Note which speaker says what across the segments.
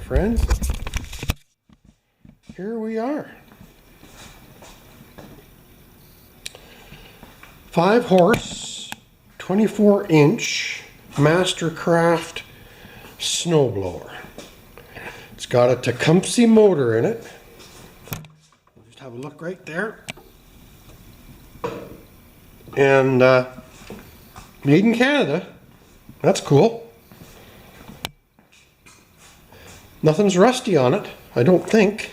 Speaker 1: friends. Here we are. 5-horse, 24-inch Mastercraft snowblower. It's got a Tecumseh motor in it. Just have a look right there. And made in Canada. That's cool. Nothing's rusty on it, I don't think.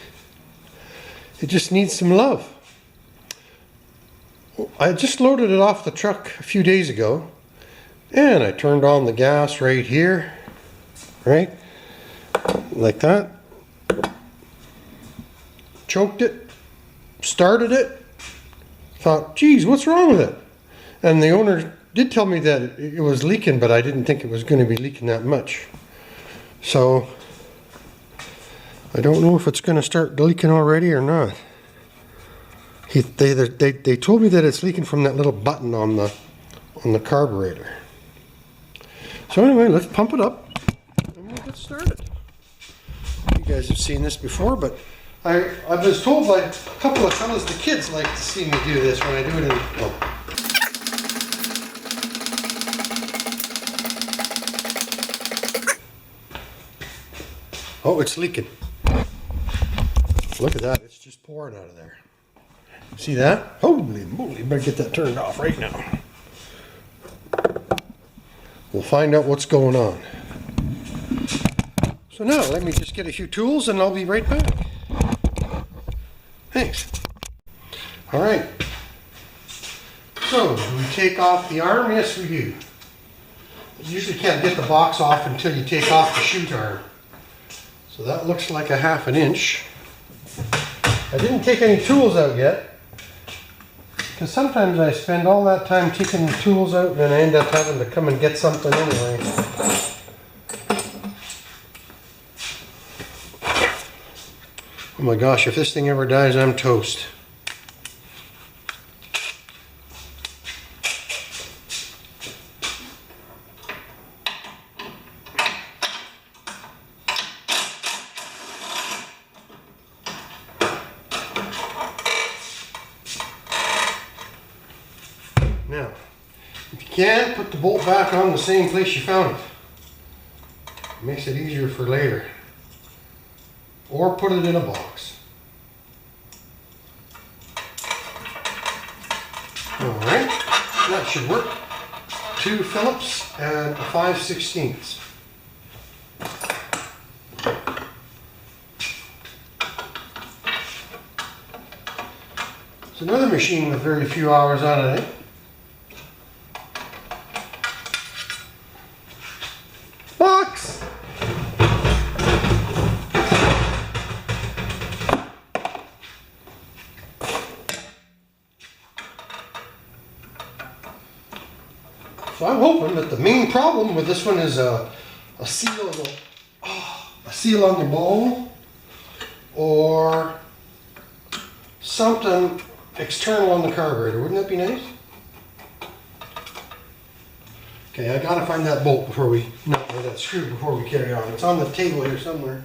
Speaker 1: It just needs some love. I just loaded it off the truck a few days ago, and I turned on the gas right here, right, like that, choked it, started it, thought, geez, what's wrong with it? And the owner did tell me that it was leaking, but I didn't think it was going to be leaking that much. So I don't know if it's going to start leaking already or not. They told me that it's leaking from that little button on the carburetor. So anyway, let's pump it up and we'll get started. You guys have seen this before, but I was told by a couple of fellas, the kids like to see me do this when I do it in. Oh, it's leaking. Look at that, it's just pouring out of there. See that? Holy moly, better get that turned off right now. We'll find out what's going on. So now, let me just get a few tools and I'll be right back. Thanks. Alright. So, do we take off the arm? Yes, we do. You usually can't get the box off until you take off the chute arm. So that looks like a 1/2 inch. I didn't take any tools out yet, because sometimes I spend all that time taking the tools out and then I end up having to come and get something anyway. Oh my gosh, if this thing ever dies, I'm toast. Now, if you can, put the bolt back on the same place you found it. It makes it easier for later. Or put it in a box. Alright, that should work. 2 Phillips and a 5/16. It's another machine with very few hours on it. Box! So I'm hoping that the main problem with this one is a seal on the bowl or something external on the carburetor. Wouldn't that be nice? Okay, I gotta find that bolt before we, or that screw before we carry on. It's on the table here somewhere.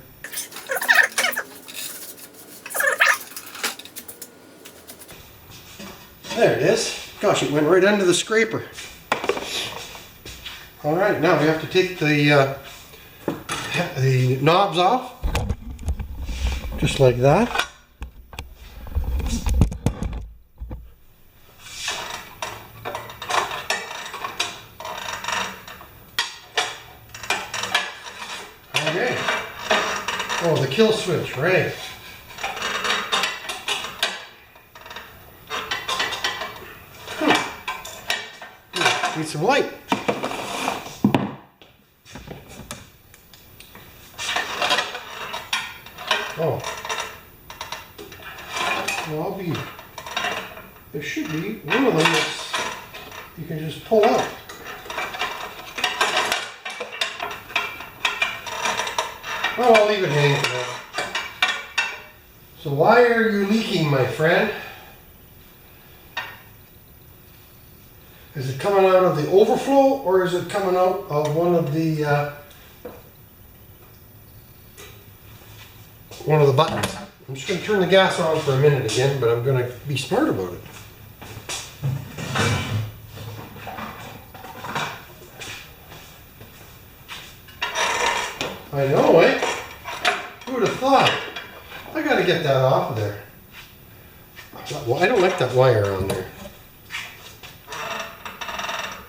Speaker 1: There it is. Gosh, it went right under the scraper. All right, now we have to take the knobs off, just like that. Okay. Oh, the kill switch, right. Need some light. Oh. Well, there should be one of them that's, you can just pull out. Well, I'll leave it hanging for now. So why are you leaking, my friend? Is it coming out of the overflow, or is it coming out of one of the one of the buttons. I'm just going to turn the gas on for a minute again, but I'm going to be smart about it. I know, eh? Who would have thought? I got to get that off of there. I don't like that wire on there.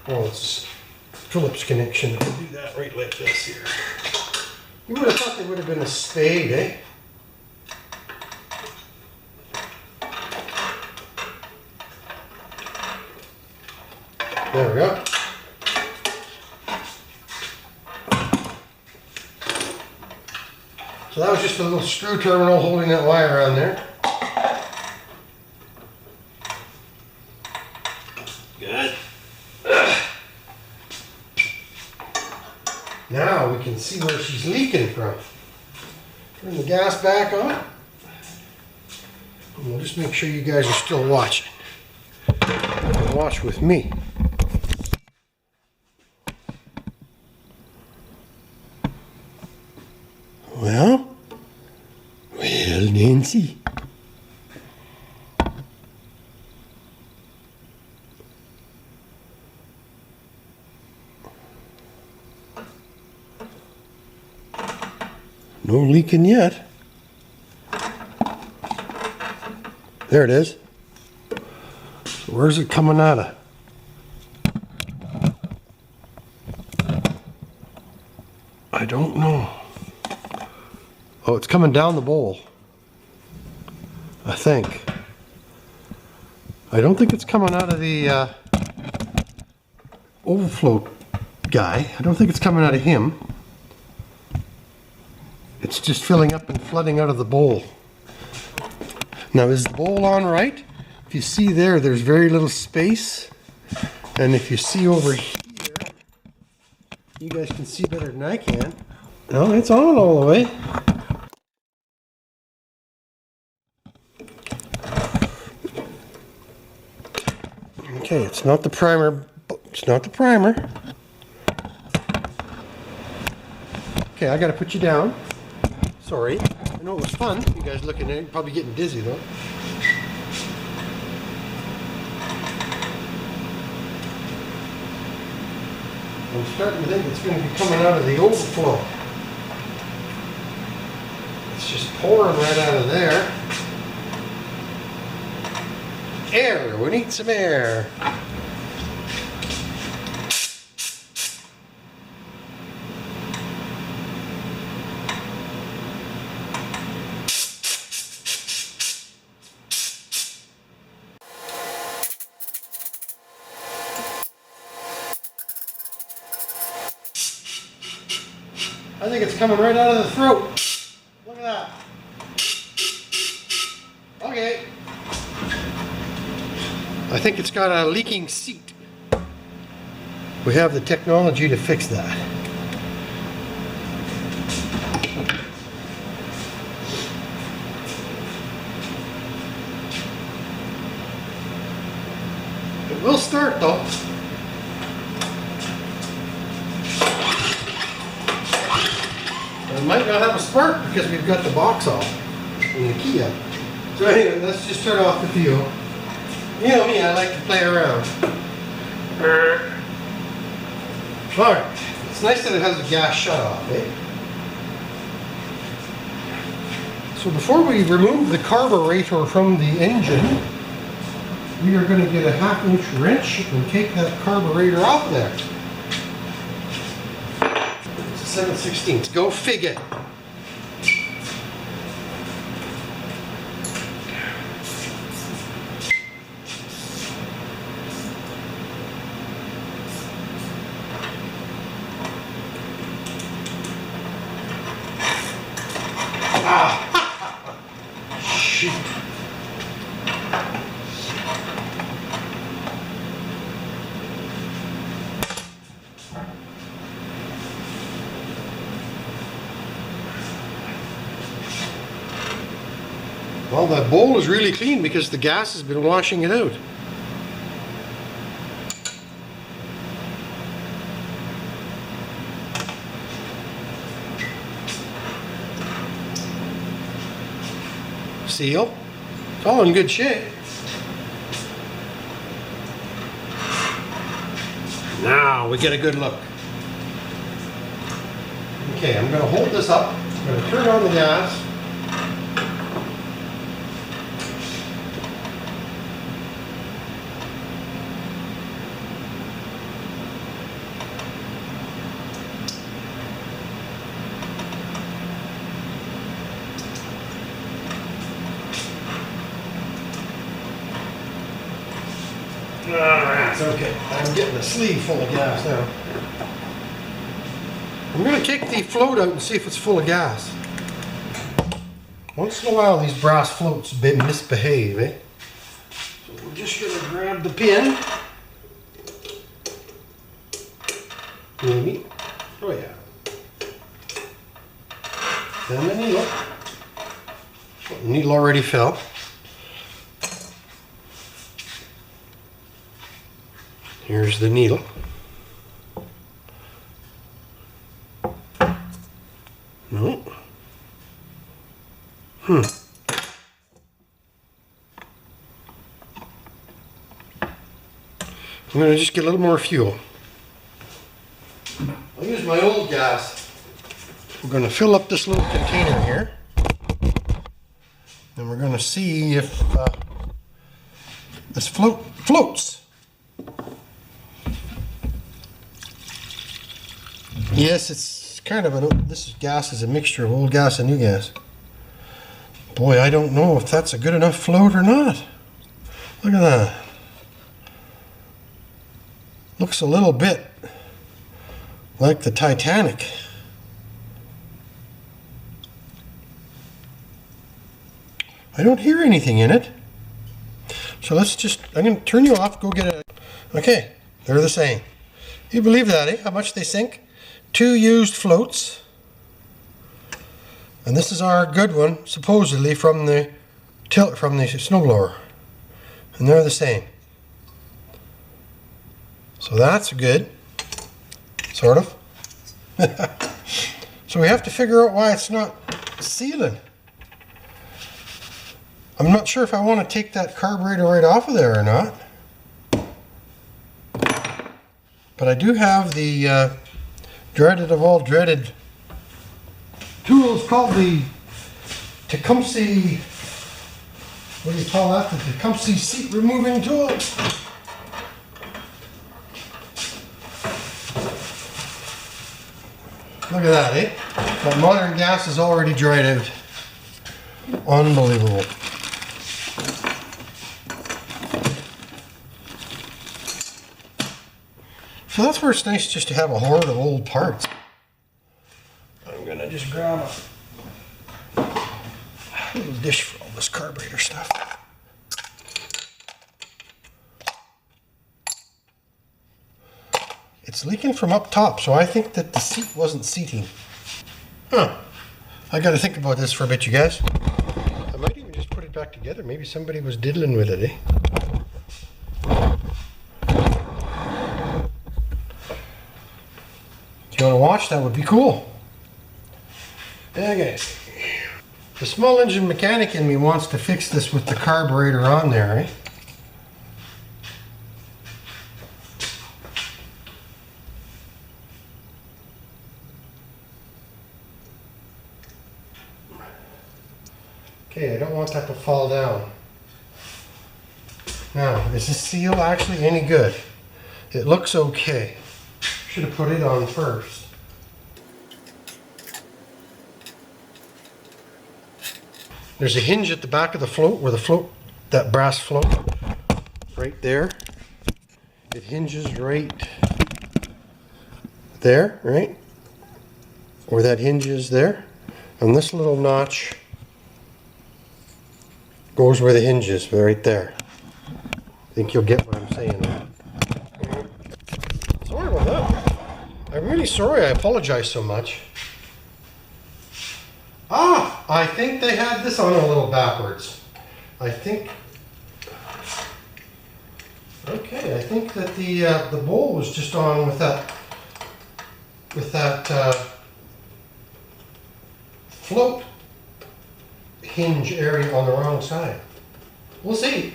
Speaker 1: Oh, it's Phillips connection. I'll do that right like this here. You would have thought there would have been a spade, eh? There we go. So that was just a little screw terminal holding that wire on there. Good. Now we can see where she's leaking from. Turn the gas back on. And we'll just make sure you guys are still watching. Watch with me. Well, Nancy. No leaking yet. There it is. So where's it coming out of? I don't know. Oh, it's coming down the bowl, I think. I don't think it's coming out of the overflow guy. I don't think it's coming out of him. It's just filling up and flooding out of the bowl. Now, is the bowl on right? If you see there, there's very little space. And if you see over here, you guys can see better than I can. No, it's on all the way. Okay, it's not the primer. It's not the primer. Okay, I gotta put you down. Sorry. I know it was fun. You guys looking at it, you're probably getting dizzy though. I'm starting to think it's going to be coming out of the overflow. It's just pouring right out of there. Air, we need some air. I think it's coming right out of the throat. Look at that. Okay. I think it's got a leaking seat. We have the technology to fix that. It will start though. It might not have a spark because we've got the box off and the key up. So anyway, let's just turn off the fuel. You know me, I like to play around. Alright, it's nice that it has a gas shut off, eh? So before we remove the carburetor from the engine, we are going to get a 1/2-inch wrench and take that carburetor off there. 7/16. Go figure. Ah! Shoot. Well, that bowl is really clean because the gas has been washing it out. seal. It's all in good shape. Now we get a good look. Okay, I'm going to hold this up. I'm going to turn on the gas. Alright, okay. I'm getting a sleeve full of gas now. I'm going to take the float out and see if it's full of gas. Once in a while these brass floats misbehave, eh? So we're just going to grab the pin. Maybe. Oh yeah. Then the needle. Oh, the needle already fell. Here's the needle. No. I'm going to just get a little more fuel. I'll use my old gas. We're going to fill up this little container here. And we're going to see if this floats. Yes, it's kind of this gas is a mixture of old gas and new gas. Boy, I don't know if that's a good enough float or not. Look at that. Looks a little bit like the Titanic. I don't hear anything in it. So I'm going to turn you off, go get it. Okay, they're the same. You believe that, eh? How much they sink? 2 used floats. And this is our good one, supposedly from the snowblower. And they're the same. So that's good. Sort of. So we have to figure out why it's not sealing. I'm not sure if I want to take that carburetor right off of there or not. But I do have the dreaded of all dreaded tool. It's called the Tecumseh, what do you call that? The Tecumseh seat removing tool. Look at that, eh? That modern gas is already dried out. Unbelievable. So that's where it's nice just to have a hoard of old parts. I'm going to just grab a little dish for all this carburetor stuff. It's leaking from up top, so I think that the seat wasn't seating. Huh. I got to think about this for a bit, you guys. I might even just put it back together. Maybe somebody was diddling with it, eh? If you want to watch, that would be cool. Okay. The small engine mechanic in me wants to fix this with the carburetor on there, eh? Okay, I don't want that to fall down. Now, is this seal actually any good? It looks okay. Should have put it on first. There's a hinge at the back of the float where the float, that brass float, right there. It hinges right there, right? Or that hinges there. And this little notch goes where the hinge is, right there. I think you'll get what I'm saying. Sorry about that. I'm really sorry, I apologize so much. Ah, I think they had this on a little backwards. I think, okay, I think that the bowl was just on with that float hinge area on the wrong side. We'll see.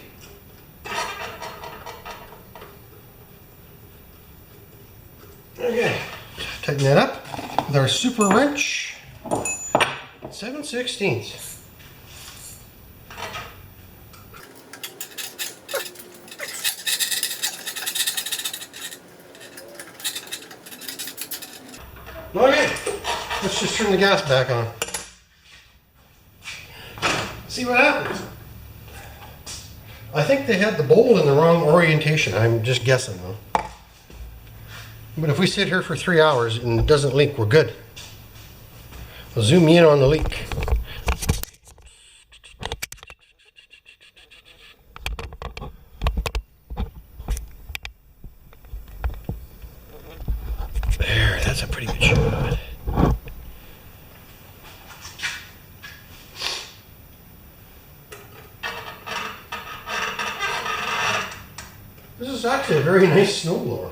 Speaker 1: Okay, tighten that up with our super wrench. 7/16. Okay, let's just turn the gas back on. See what happens. I think they had the bowl in the wrong orientation. I'm just guessing though. But if we sit here for 3 hours and it doesn't leak, we're good. I'll zoom in on the leak. There, that's a pretty good shot. This is actually a very nice snowblower.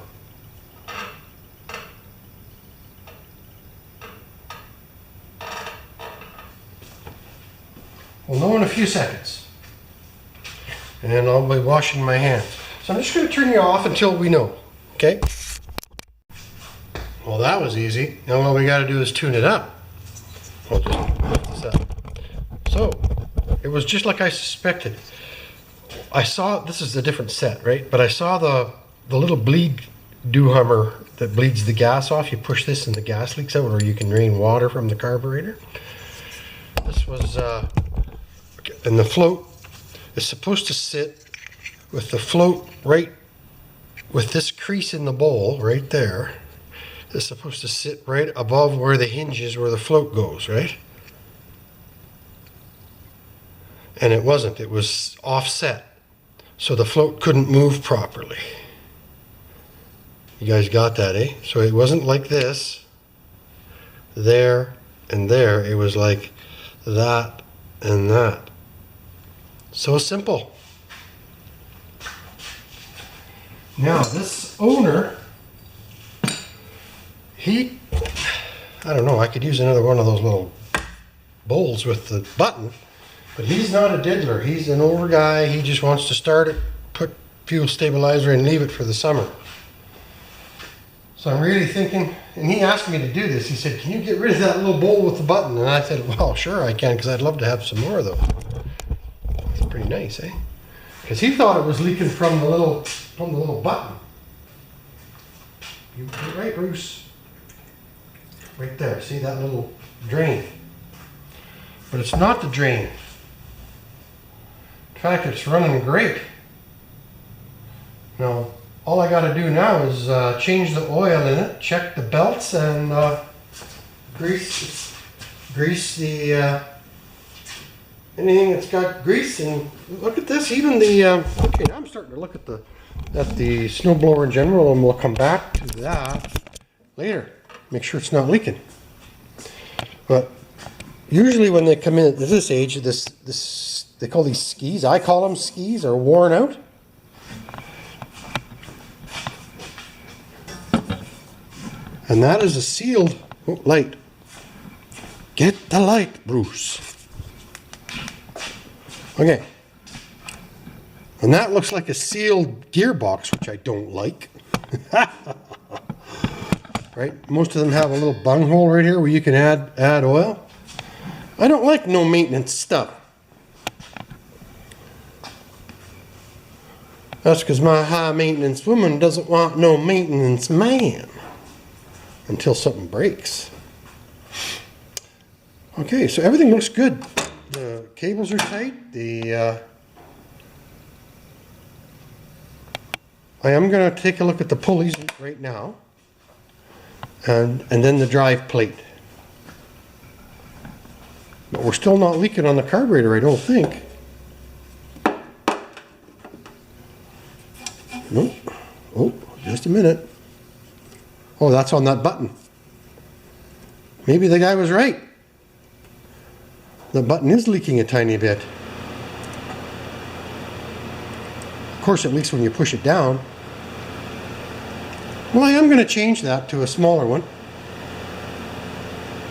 Speaker 1: We'll know in a few seconds. And I'll be washing my hands. So I'm just going to turn you off until we know. Okay? Well, that was easy. Now all we got to do is tune it up. We'll just lift this up. So, it was just like I suspected. I saw, this is a different set, right? But I saw the little bleed do-hummer that bleeds the gas off. You push this and the gas leaks out, or you can drain water from the carburetor. This was, and the float is supposed to sit with the float right, with this crease in the bowl right there. It's supposed to sit right above where the hinge is, where the float goes, right? And it wasn't, it was offset. So the float couldn't move properly. You guys got that, eh? So it wasn't like this, there and there. It was like that and that. So simple. Now this owner, I don't know, I could use another one of those little bowls with the button, but he's not a diddler. He's an older guy. He just wants to start it, put fuel stabilizer and leave it for the summer. So I'm really thinking, and he asked me to do this. He said, can you get rid of that little bowl with the button? And I said, well, sure I can, because I'd love to have some more of those. It's pretty nice, eh? Because he thought it was leaking from the little button. You're right, Bruce. Right there, see that little drain? But it's not the drain. In fact, it's running great. Now, all I got to do now is change the oil in it, check the belts, and grease the anything that's got grease. And look at this, even the okay, now I'm starting to look at the snowblower in general, and we'll come back to that later. Make sure it's not leaking. But usually when they come in at this age, they call these skis. I call them skis, are worn out. And that is a sealed light. Get the light, Bruce. Okay. And that looks like a sealed gearbox, which I don't like. Right? Most of them have a little bunghole right here where you can add oil. I don't like no maintenance stuff. That's because my high maintenance woman doesn't want no maintenance man. Until something breaks. Okay, so everything looks good. The cables are tight. I am going to take a look at the pulleys right now. And then the drive plate. But we're still not leaking on the carburetor, I don't think. Nope. Oh, just a minute. Oh, that's on that button. Maybe the guy was right. The button is leaking a tiny bit. Of course, it leaks when you push it down. Well, I am going to change that to a smaller one.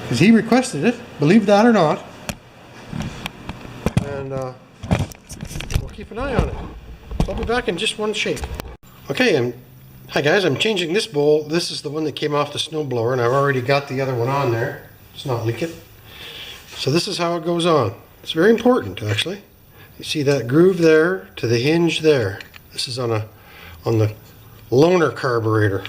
Speaker 1: Because he requested it, believe that or not. and we'll keep an eye on it. I'll be back in just one shake. Okay, hi guys, I'm changing this bowl. This is the one that came off the snowblower, and I've already got the other one on there. It's not leaking. So this is how it goes on. It's very important, actually. You see that groove there to the hinge there. This is on the loaner carburetor.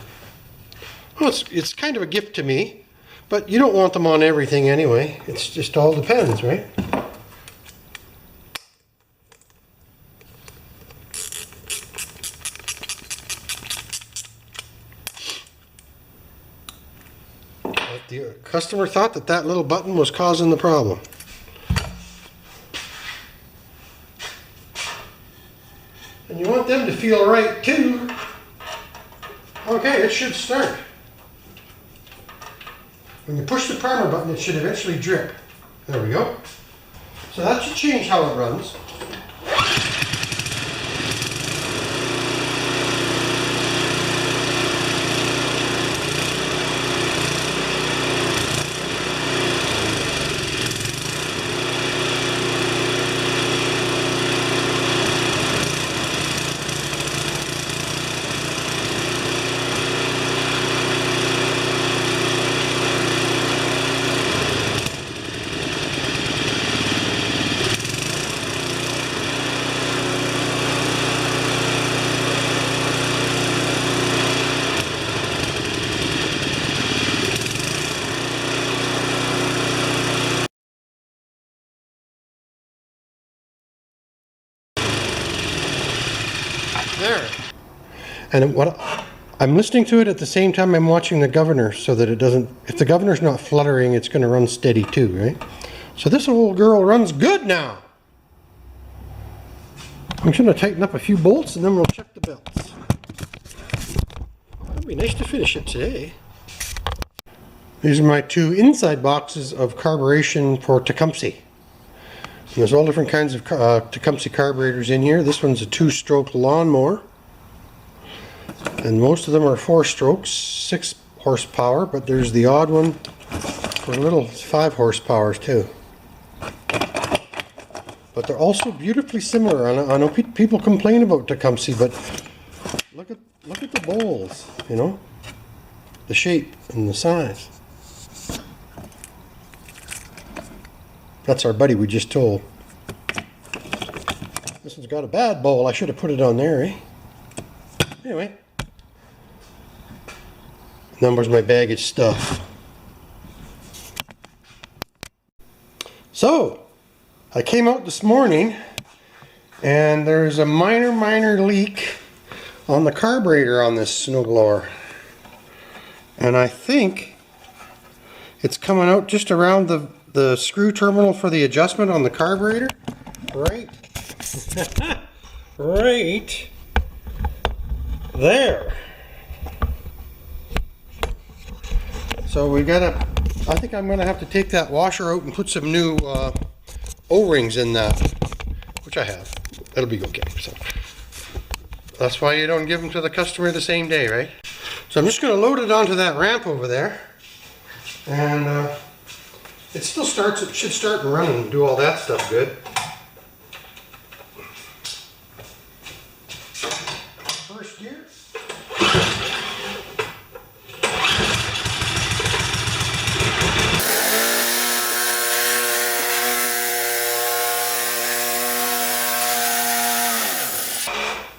Speaker 1: Well, it's kind of a gift to me, but you don't want them on everything anyway. It's just all depends, right? But the customer thought that little button was causing the problem. And you want them to feel right too. Okay, it should start. When you push the primer button, it should eventually drip. There we go. So that should change how it runs. There. And what I'm listening to it at the same time I'm watching the governor, so that it doesn't, if the governor's not fluttering, it's going to run steady too, right? So this old girl runs good now. I'm just going to tighten up a few bolts and then we'll check the belts. It'd be nice to finish it today. These are my two inside boxes of carburation for Tecumseh. There's all different kinds of Tecumseh carburetors in here. This one's a 2-stroke lawnmower. And most of them are 4 strokes, 6 horsepower, but there's the odd one for little 5 horsepower too. But they're also beautifully similar. I know people complain about Tecumseh, but look at the bowls, you know, the shape and the size. That's our buddy we just told. This one's got a bad bowl. I should have put it on there, eh? Anyway. Numbers my baggage stuff. So, I came out this morning and there's a minor leak on the carburetor on this snowblower. And I think it's coming out just around the screw terminal for the adjustment on the carburetor. Right. Right there. So we gotta, I think I'm gonna have to take that washer out and put some new O-rings in that, which I have. That'll be okay. So that's why you don't give them to the customer the same day, right? So I'm just gonna load it onto that ramp over there, and it still starts, it should start and run and do all that stuff good. First gear.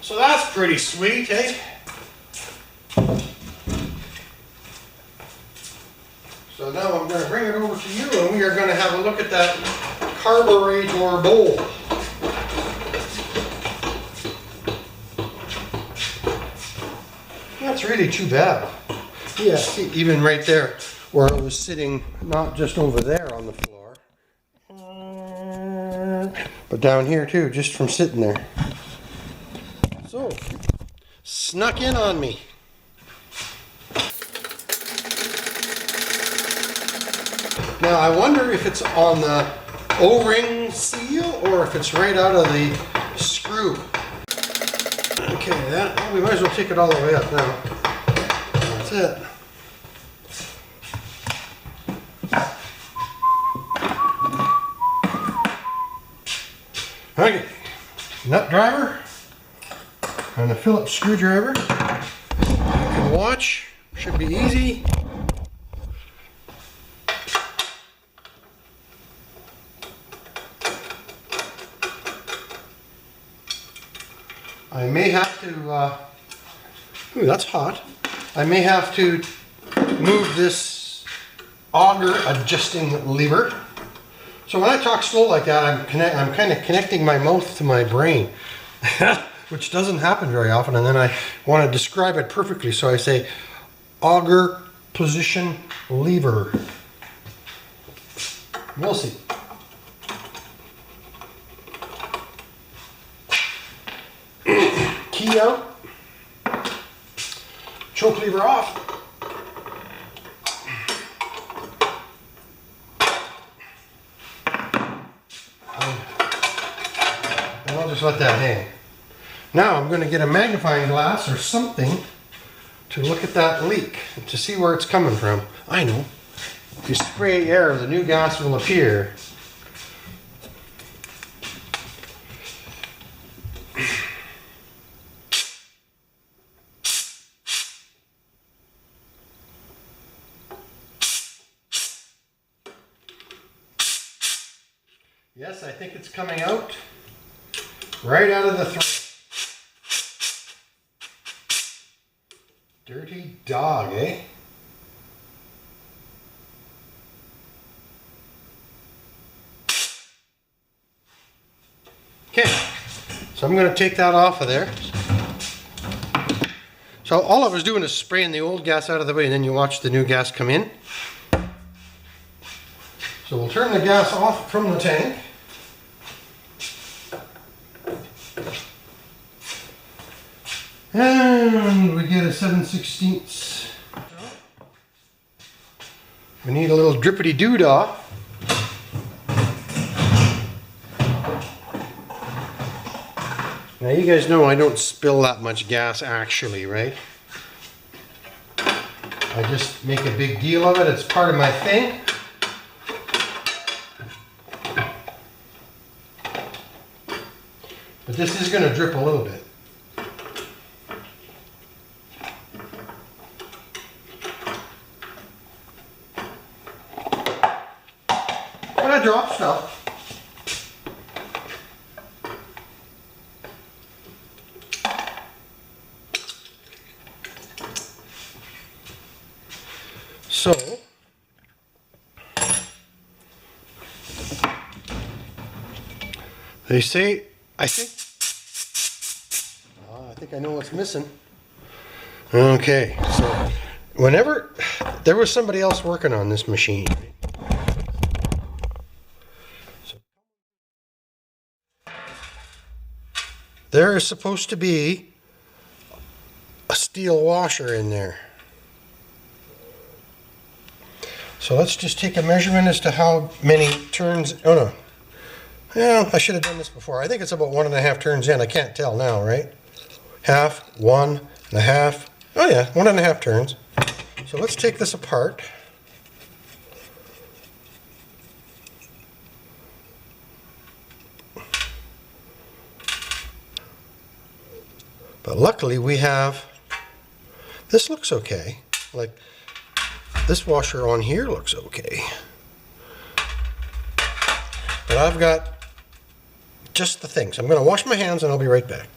Speaker 1: So that's pretty sweet, eh? So now I'm going to bring it over to you and we are going to have a look at that carburetor bowl. That's really too bad. Yeah, see, even right there where it was sitting, not just over there on the floor, but down here too, just from sitting there. So, snuck in on me. Now I wonder if it's on the O-ring seal or if it's right out of the screw. Okay, we might as well take it all the way up now. That's it. Okay, nut driver and a Phillips screwdriver. You can watch, should be easy. I may have to, ooh, that's hot. I may have to move this auger adjusting lever. So when I talk slow like that, I'm kind of connecting my mouth to my brain, which doesn't happen very often. And then I want to describe it perfectly, so I say auger position lever. We'll see. Key out. Choke lever off. And I'll just let that hang. Now I'm going to get a magnifying glass or something to look at that leak, to see where it's coming from. I know. If you spray air, the new gas will appear. Yes, I think it's coming out right out of the throat. Dirty dog, eh? Okay, so I'm going to take that off of there. So all I was doing is spraying the old gas out of the way, and then you watch the new gas come in. So we'll turn the gas off from the tank. And we get a 7/16. We need a little drippity doodah. Now you guys know I don't spill that much gas actually, right? I just make a big deal of it. It's part of my thing. But this is going to drip a little bit. But I drop stuff. So, they say, I think I know what's missing. Okay, so whenever there was somebody else working on this machine, so there is supposed to be a steel washer in there. So let's just take a measurement as to how many turns. Oh no. Yeah, I should have done this before. I think it's about 1.5 turns in. I can't tell now, right? Half, 1.5. Oh yeah, 1.5 turns. So let's take this apart. But luckily we have, this looks okay. Like this washer on here looks okay. But I've got just the things. I'm going to wash my hands and I'll be right back.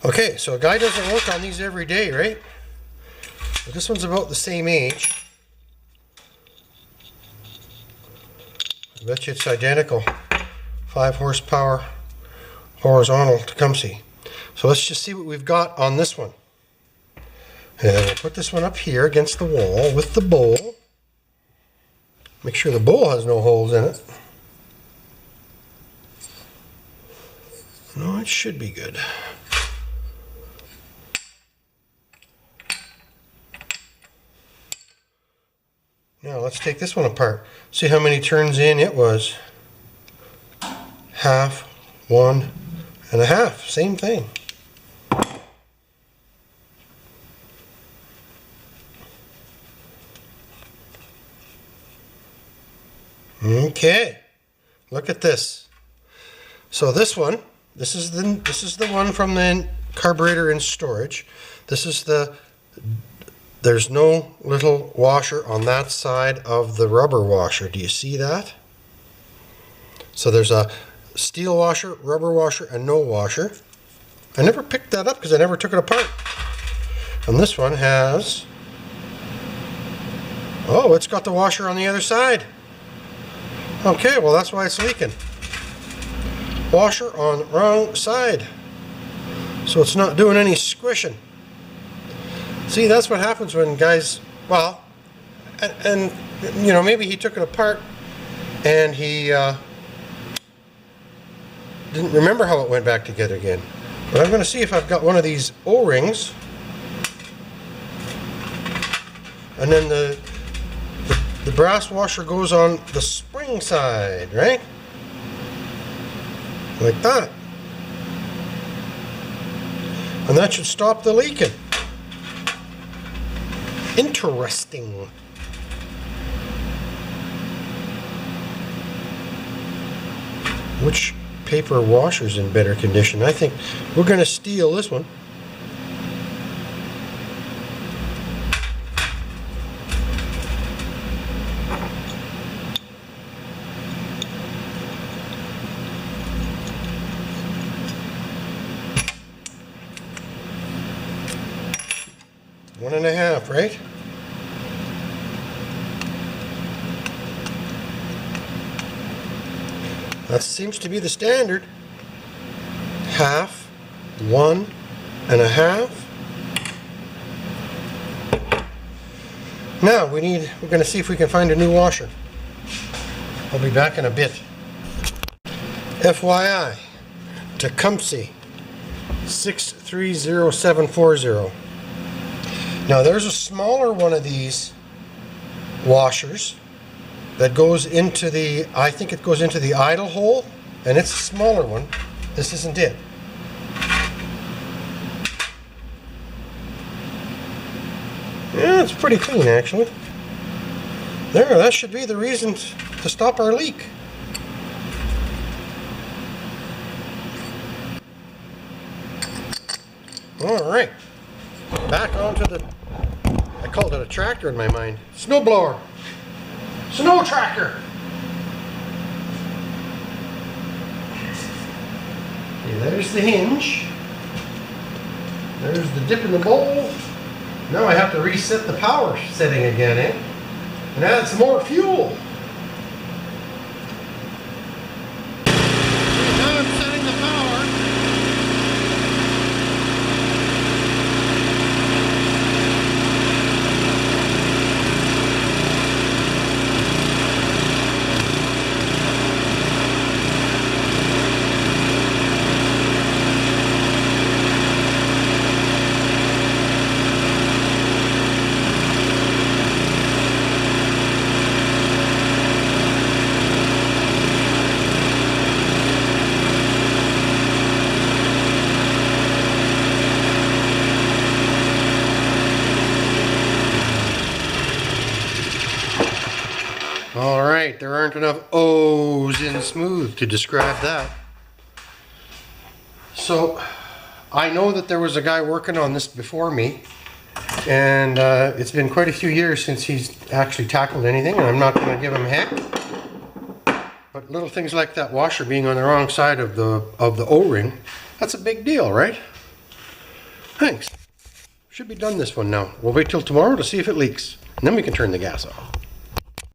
Speaker 1: Okay, so a guy doesn't work on these every day, right? But this one's about the same age. I bet you it's identical. 5 horsepower horizontal Tecumseh. So let's just see what we've got on this one. And we'll put this one up here against the wall with the bowl. Make sure the bowl has no holes in it. No, it should be good. Now let's take this one apart. See how many turns in it was. Half, 1.5, same thing. Okay, look at this. So this one, this is the one from the carburetor in storage. This is there's no little washer on that side of the rubber washer. Do you see that? So there's a steel washer, rubber washer, and no washer. I never picked that up because I never took it apart. And this one has, oh, it's got the washer on the other side. Okay, well that's why it's leaking. Washer on the wrong side. So it's not doing any squishing. See, that's what happens when guys, well, and you know, maybe he took it apart and he didn't remember how it went back together again. But I'm going to see if I've got one of these O-rings. And then the brass washer goes on the spring side, right? Like that. And that should stop the leaking. Interesting. Which paper washer's in better condition? I think we're going to steal this one. One and a half, right? That seems to be the standard. Half, 1 and a half. Now we're going to see if we can find a new washer. I'll be back in a bit. FYI, Tecumseh 630740. Now there's a smaller one of these washers that goes into the, I think it goes into the idle hole, and it's a smaller one. This isn't it. Yeah, it's pretty clean actually. There, that should be the reason to stop our leak. All right, back onto the, I called it a tractor in my mind. Snowblower. Snow tracker. Okay, there's the hinge. There's the dip in the bowl. Now I have to reset the power setting again, eh? And add some more fuel. Now I'm setting the power. Alright, there aren't enough O's in smooth to describe that. So, I know that there was a guy working on this before me, and it's been quite a few years since he's actually tackled anything, and I'm not going to give him heck. But little things like that washer being on the wrong side of the O-ring, that's a big deal, right? Thanks. Should be done this one now. We'll wait till tomorrow to see if it leaks, and then we can turn the gas off.